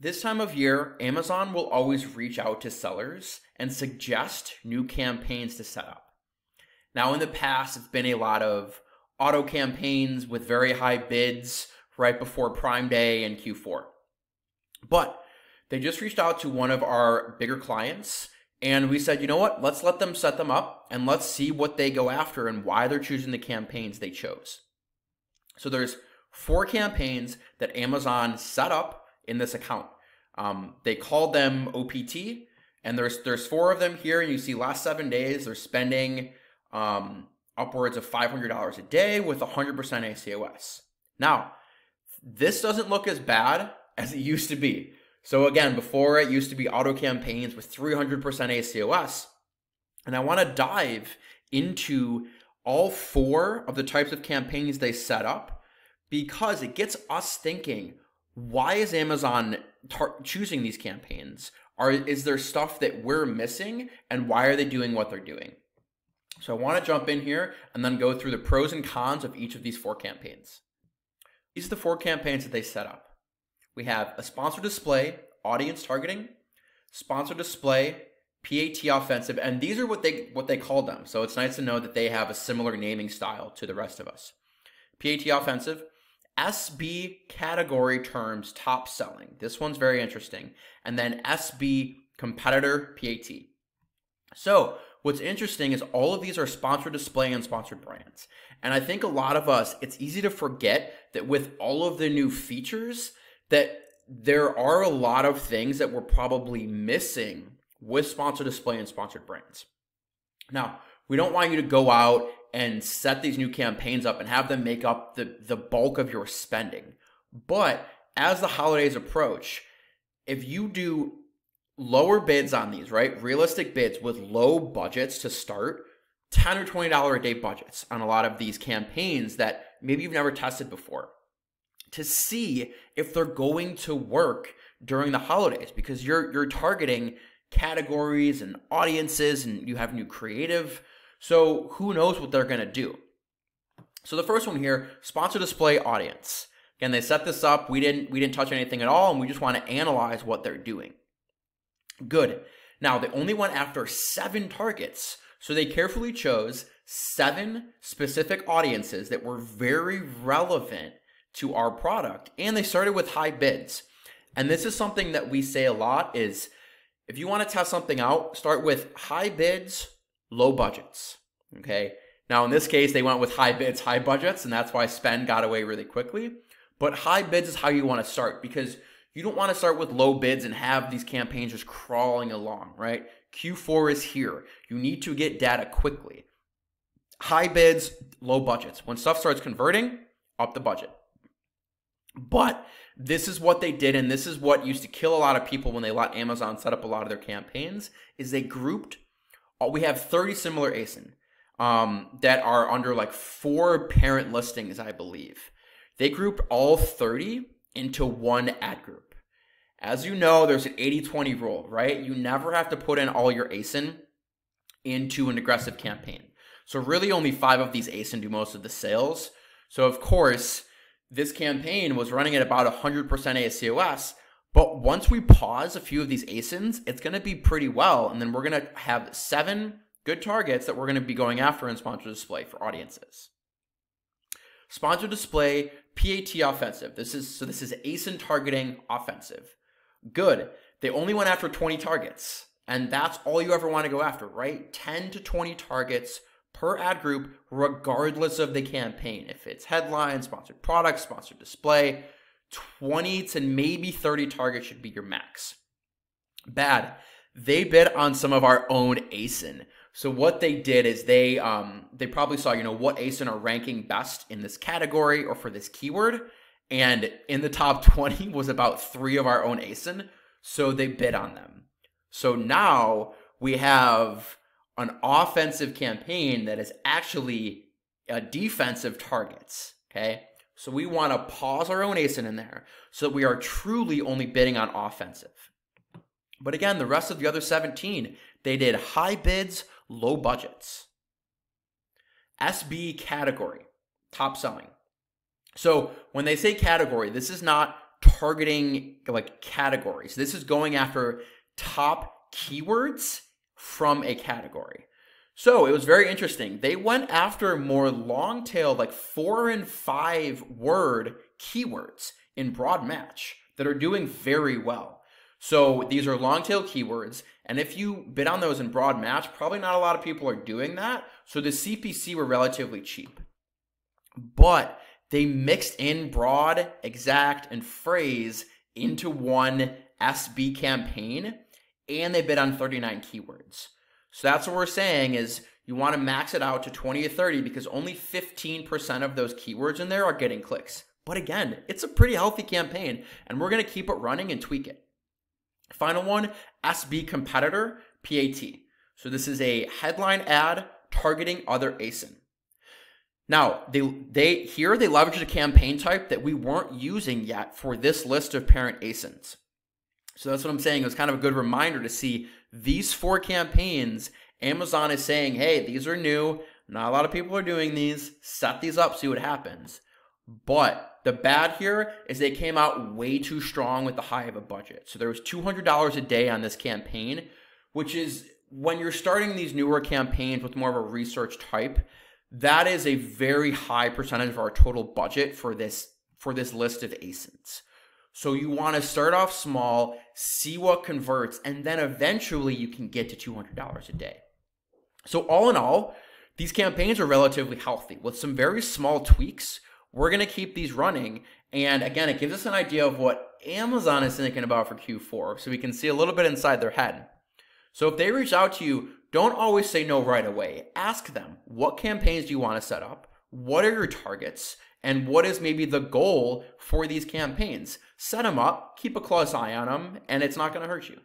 This time of year, Amazon will always reach out to sellers and suggest new campaigns to set up. Now, in the past, it's been a lot of auto campaigns with very high bids right before Prime Day and Q4. But they just reached out to one of our bigger clients, and we said, you know what, let's let them set them up and let's see what they go after and why they're choosing the campaigns they chose. So there's 4 campaigns that Amazon set up in this account. They called them OPT, and there's 4 of them here. And you see last 7 days, they're spending upwards of $500 a day with 100% ACOS. Now, this doesn't look as bad as it used to be. So again, before it used to be auto campaigns with 300% ACOS. And I want to dive into all 4 of the types of campaigns they set up, because it gets us thinking, why is Amazon choosing these campaigns? Is there stuff that we're missing, and why are they doing what they're doing? So I want to jump in here and then go through the pros and cons of each of these 4 campaigns. These are the 4 campaigns that they set up. We have a sponsored display, audience targeting, sponsored display, PAT offensive, and these are what they called them. So it's nice to know that they have a similar naming style to the rest of us. PAT offensive, SB category terms top selling. This one's very interesting. And then SB competitor PAT. So what's interesting is all of these are sponsored display and sponsored brands. And I think a lot of us, it's easy to forget that with all of the new features, that there are a lot of things that we're probably missing with sponsored display and sponsored brands. Now, we don't want you to go out and set these new campaigns up and have them make up the bulk of your spending. But as the holidays approach, if you do lower bids on these, right? Realistic bids with low budgets to start, $10 or $20 a day budgets on a lot of these campaigns that maybe you've never tested before, to see if they're going to work during the holidays, because you're targeting categories and audiences and you have new creative. So who knows what they're going to do. So the first one here, sponsor display audience. Again, they set this up. We didn't touch anything at all, and we just want to analyze what they're doing. Good. Now, they only went after 7 targets. So they carefully chose 7 specific audiences that were very relevant to our product. And they started with high bids. And this is something that we say a lot is, if you want to test something out, start with high bids, low budgets, okay? Now, in this case, they went with high bids, high budgets, and that's why spend got away really quickly. But high bids is how you want to start, because you don't want to start with low bids and have these campaigns just crawling along, right? Q4 is here. You need to get data quickly. High bids, low budgets. When stuff starts converting, up the budget. But this is what they did, and this is what used to kill a lot of people when they let Amazon set up a lot of their campaigns, is they grouped. We have 30 similar ASIN that are under like 4 parent listings, I believe. They grouped all 30 into one ad group. As you know, there's an 80-20 rule, right? You never have to put in all your ASIN into an aggressive campaign. So really only 5 of these ASIN do most of the sales. So of course, this campaign was running at about 100% ACOS, but once we pause a few of these ASINs, it's going to be pretty well. And then we're going to have 7 good targets that we're going to be going after in sponsored display for audiences. Sponsored display, PAT offensive. This is ASIN targeting offensive. Good. They only went after 20 targets. And that's all you ever want to go after, right? 10 to 20 targets per ad group, regardless of the campaign. If it's headline, sponsored product, sponsored display, 20 to maybe 30 targets should be your max. Bad. They bid on some of our own ASIN. So what they did is they probably saw, what ASIN are ranking best in this category or for this keyword. And in the top 20 was about 3 of our own ASIN. So they bid on them. So now we have an offensive campaign that is actually defensive targets. Okay. So we want to pause our own ASIN in there so that we are truly only bidding on offensive. But again, the rest of the other 17, they did high bids, low budgets. SB category, top selling. So when they say category, this is not targeting like categories. This is going after top keywords from a category. So it was very interesting. They went after more long tail, like 4 and 5 word keywords in broad match that are doing very well. So these are long tail keywords. And if you bid on those in broad match, probably not a lot of people are doing that. So the CPC were relatively cheap. But they mixed in broad, exact, and phrase into one SB campaign, and they bid on 39 keywords. So that's what we're saying is you want to max it out to 20 to 30 because only 15% of those keywords in there are getting clicks. But again, it's a pretty healthy campaign, and we're going to keep it running and tweak it. Final one, SB competitor, PAT. So this is a headline ad targeting other ASIN. Now, they leveraged a campaign type that we weren't using yet for this list of parent ASINs. So that's what I'm saying. It was kind of a good reminder to see these 4 campaigns. Amazon is saying, hey, these are new. Not a lot of people are doing these. Set these up, see what happens. But the bad here is they came out way too strong with the high of a budget. So there was $200 a day on this campaign, which is when you're starting these newer campaigns with more of a research type, that is a very high percentage of our total budget for this list of ASINs. So you want to start off small, see what converts, and then eventually you can get to $200 a day. So all in all, these campaigns are relatively healthy. With some very small tweaks, we're going to keep these running. And again, it gives us an idea of what Amazon is thinking about for Q4, so we can see a little bit inside their head. So if they reach out to you, don't always say no right away. Ask them, what campaigns do you want to set up? What are your targets? And what is maybe the goal for these campaigns? Set them up, keep a close eye on them, and it's not going to hurt you.